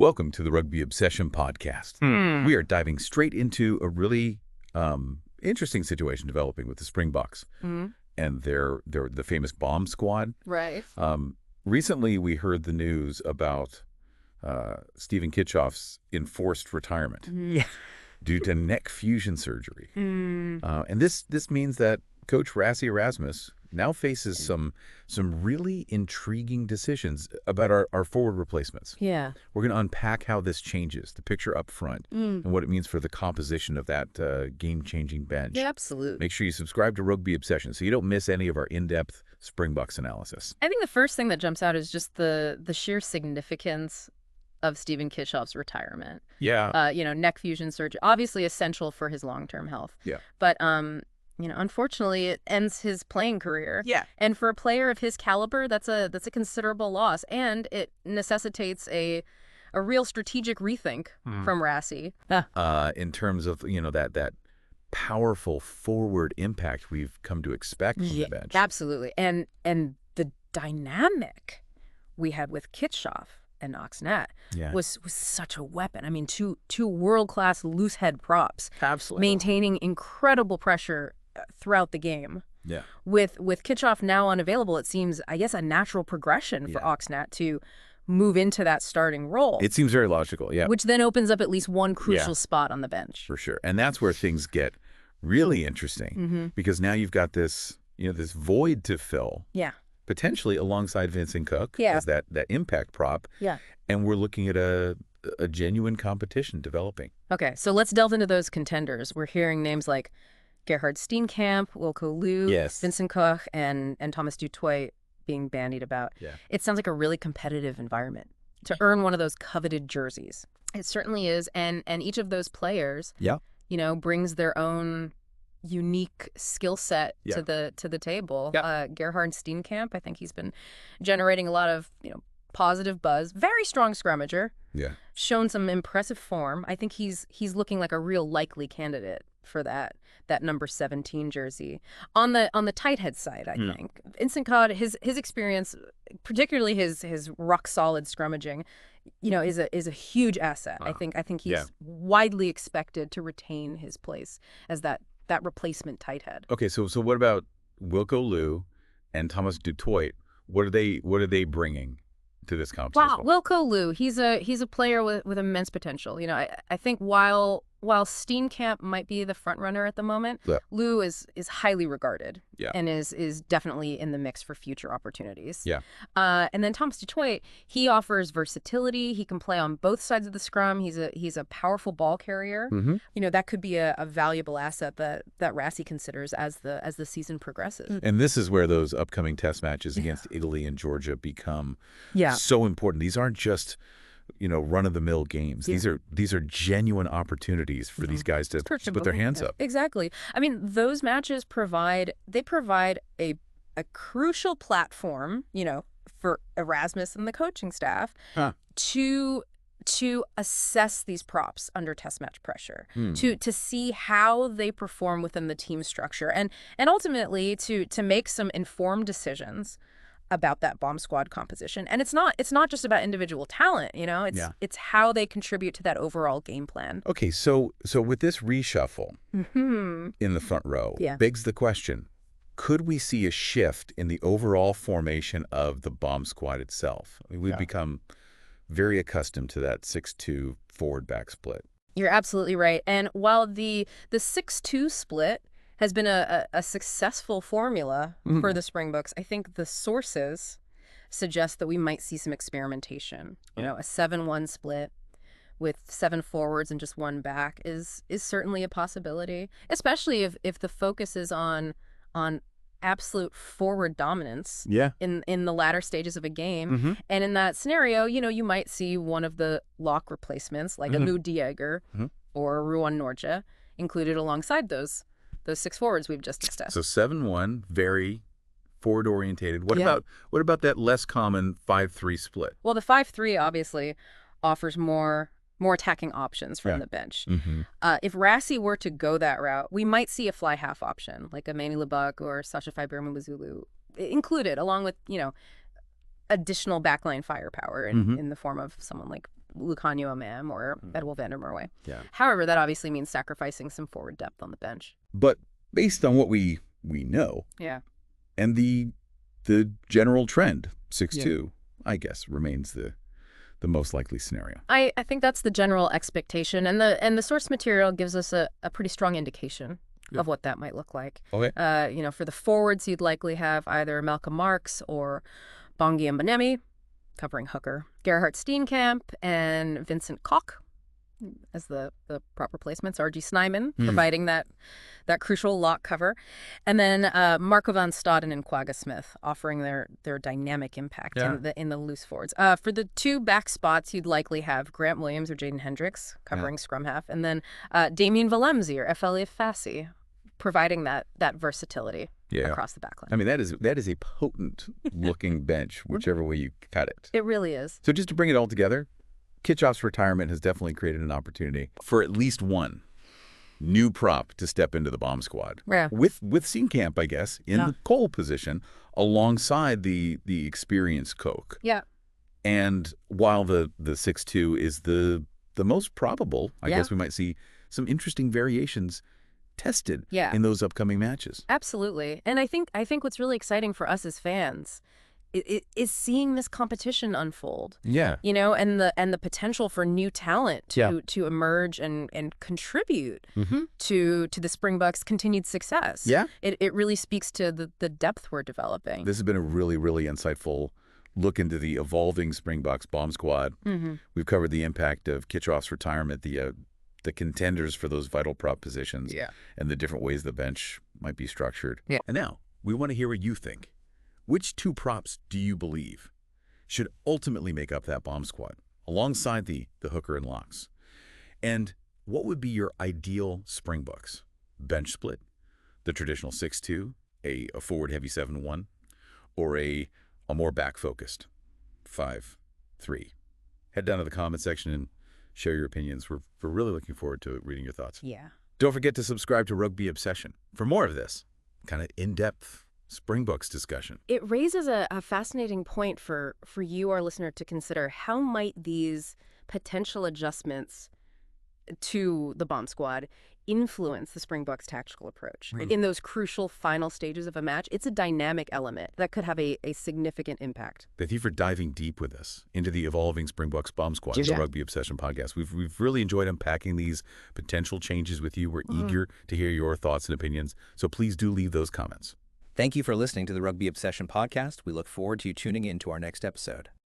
Welcome to the Rugby Obsession podcast. We are diving straight into a really interesting situation developing with the Springboks and the famous bomb squad. Right. Recently, we heard the news about Steven Kitshoff's enforced retirement due to neck fusion surgery. And this means that Coach Rassie Erasmus now faces some really intriguing decisions about our forward replacements. Yeah. We're going to unpack how this changes, the picture up front, and what it means for the composition of that game-changing bench. Yeah, absolutely. Make sure you subscribe to Rugby Obsession so you don't miss any of our in-depth Springboks analysis. I think the first thing that jumps out is just the sheer significance of Steven Kitshoff's retirement. Yeah. Neck fusion surgery, obviously essential for his long-term health. Yeah. But unfortunately, it ends his playing career. Yeah. And for a player of his caliber, that's a considerable loss, and it necessitates a real strategic rethink from Rassie. In terms of that powerful forward impact we've come to expect from the bench. Absolutely. And the dynamic we had with Kitshoff and Ox Nche was such a weapon. I mean, two world-class loose head props. Absolutely. Maintaining incredible pressure throughout the game. Yeah. With Kitshoff now unavailable, it seems, I guess, a natural progression for Ox Nche to move into that starting role. It seems very logical, yeah. Which then opens up at least one crucial spot on the bench. For sure. And that's where things get really interesting because now you've got this void to fill. Yeah. Potentially alongside Vincent Koch as that impact prop. Yeah. And we're looking at a genuine competition developing. Okay, so let's delve into those contenders. We're hearing names like Gerhard Steenekamp, Wilco Louw, Vincent Koch, and Thomus du Toit being bandied about. Yeah. It sounds like a really competitive environment to earn one of those coveted jerseys. It certainly is, and each of those players, brings their own unique skill set to the table. Gerhard Steenekamp, I think he's been generating a lot of positive buzz. Very strong scrummager. Yeah. Shown some impressive form. I think he's looking like a real likely candidate for that number 17 jersey. On the tight head side, I think Vincent Koch, his experience, particularly his rock solid scrummaging, is a huge asset. I think he's widely expected to retain his place as that replacement tight head. Okay, so what about Wilco Louw and Thomus du Toit? What are they bringing to this competition? Wow, Wilco Louw, he's a player with immense potential. I think while Steenekamp might be the front runner at the moment, Louw is highly regarded and is definitely in the mix for future opportunities. Yeah. And then Thomus du Toit, he offers versatility. He can play on both sides of the scrum. He's a powerful ball carrier. That could be a valuable asset that Rassie considers as the season progresses. And this is where those upcoming test matches against Italy and Georgia become so important. These aren't just run-of-the-mill games. These are genuine opportunities for these guys to put their hands up. Exactly. I mean, those matches provide a crucial platform, for Erasmus and the coaching staff to assess these props under test match pressure, to see how they perform within the team structure, and ultimately to make some informed decisions about that bomb squad composition. And it's not just about individual talent, it's how they contribute to that overall game plan. Okay, so with this reshuffle in the front row, begs the question, could we see a shift in the overall formation of the bomb squad itself? I mean, we've become very accustomed to that 6-2 forward back split. You're absolutely right. And while the 6-2 split has been a successful formula for the Springboks, I think the sources suggest that we might see some experimentation. A 7-1 split with 7 forwards and just 1 back is certainly a possibility, especially if the focus is on absolute forward dominance in the latter stages of a game. And in that scenario, you might see one of the lock replacements, like a Lou Diager or a Ruan Norja, included alongside those 6 forwards we've just discussed. So 7-1, very forward orientated. What about that less common 5-3 split? Well, the 5-3 obviously offers more attacking options from the bench. If Rassie were to go that route, we might see a fly half option, like a Manny Lebuck or Sasha Fibirma-Mazulu included, along with additional backline firepower in the form of someone like Lucanio Amam or Edwin van der Merwe. Yeah. However, that obviously means sacrificing some forward depth on the bench. But based on what we know, and the general trend, 6-2, I guess, remains the most likely scenario. I think that's the general expectation, and the source material gives us a pretty strong indication of what that might look like. Okay. You know, for the forwards, you'd likely have either Malcolm Marx or Bongi Mbanemi, covering hooker, Gerhard Steenekamp, and Vincent Koch as the proper placements, R.G. Snyman providing that crucial lock cover, and then Marco van Staden and Quagga Smith offering their dynamic impact in the loose forwards. For the two back spots, you'd likely have Grant Williams or Jaden Hendricks covering scrum half, and then Damien Valemzi or F.L.A. Fassi providing that versatility across the backline. I mean, that is a potent looking bench, whichever way you cut it. It really is. So just to bring it all together, Kitshoff's retirement has definitely created an opportunity for at least one new prop to step into the bomb squad. Yeah. With Steenekamp, I guess, in the goal position alongside the experienced Koch. Yeah. And while the 6-2 is the most probable, I guess we might see some interesting variations tested in those upcoming matches. Absolutely. And I think what's really exciting for us as fans is seeing this competition unfold. Yeah. You know, and the potential for new talent to emerge and contribute to the Springboks' continued success. Yeah. It really speaks to the depth we're developing. This has been a really, really insightful look into the evolving Springboks bomb squad. We've covered the impact of Kitshoff's retirement, the contenders for those vital prop positions, and the different ways the bench might be structured. Yeah. And now we want to hear what you think. Which two props do you believe should ultimately make up that bomb squad alongside the hooker and locks? And what would be your ideal Springboks? Bench split, the traditional 6-2, a forward heavy 7-1, or a more back-focused 5-3? Head down to the comment section and share your opinions. We're really looking forward to reading your thoughts. Yeah. Don't forget to subscribe to Rugby Obsession for more of this kind of in-depth Springboks discussion. It raises a fascinating point for you, our listener, to consider. How might these potential adjustments to the bomb squad influence the Springboks' tactical approach in those crucial final stages of a match? It's a dynamic element that could have a significant impact. Thank you for diving deep with us into the evolving Springboks bomb squad, the Rugby Obsession podcast. We've really enjoyed unpacking these potential changes with you. We're eager to hear your thoughts and opinions, so please do leave those comments. Thank you for listening to the Rugby Obsession podcast. We look forward to you tuning in to our next episode.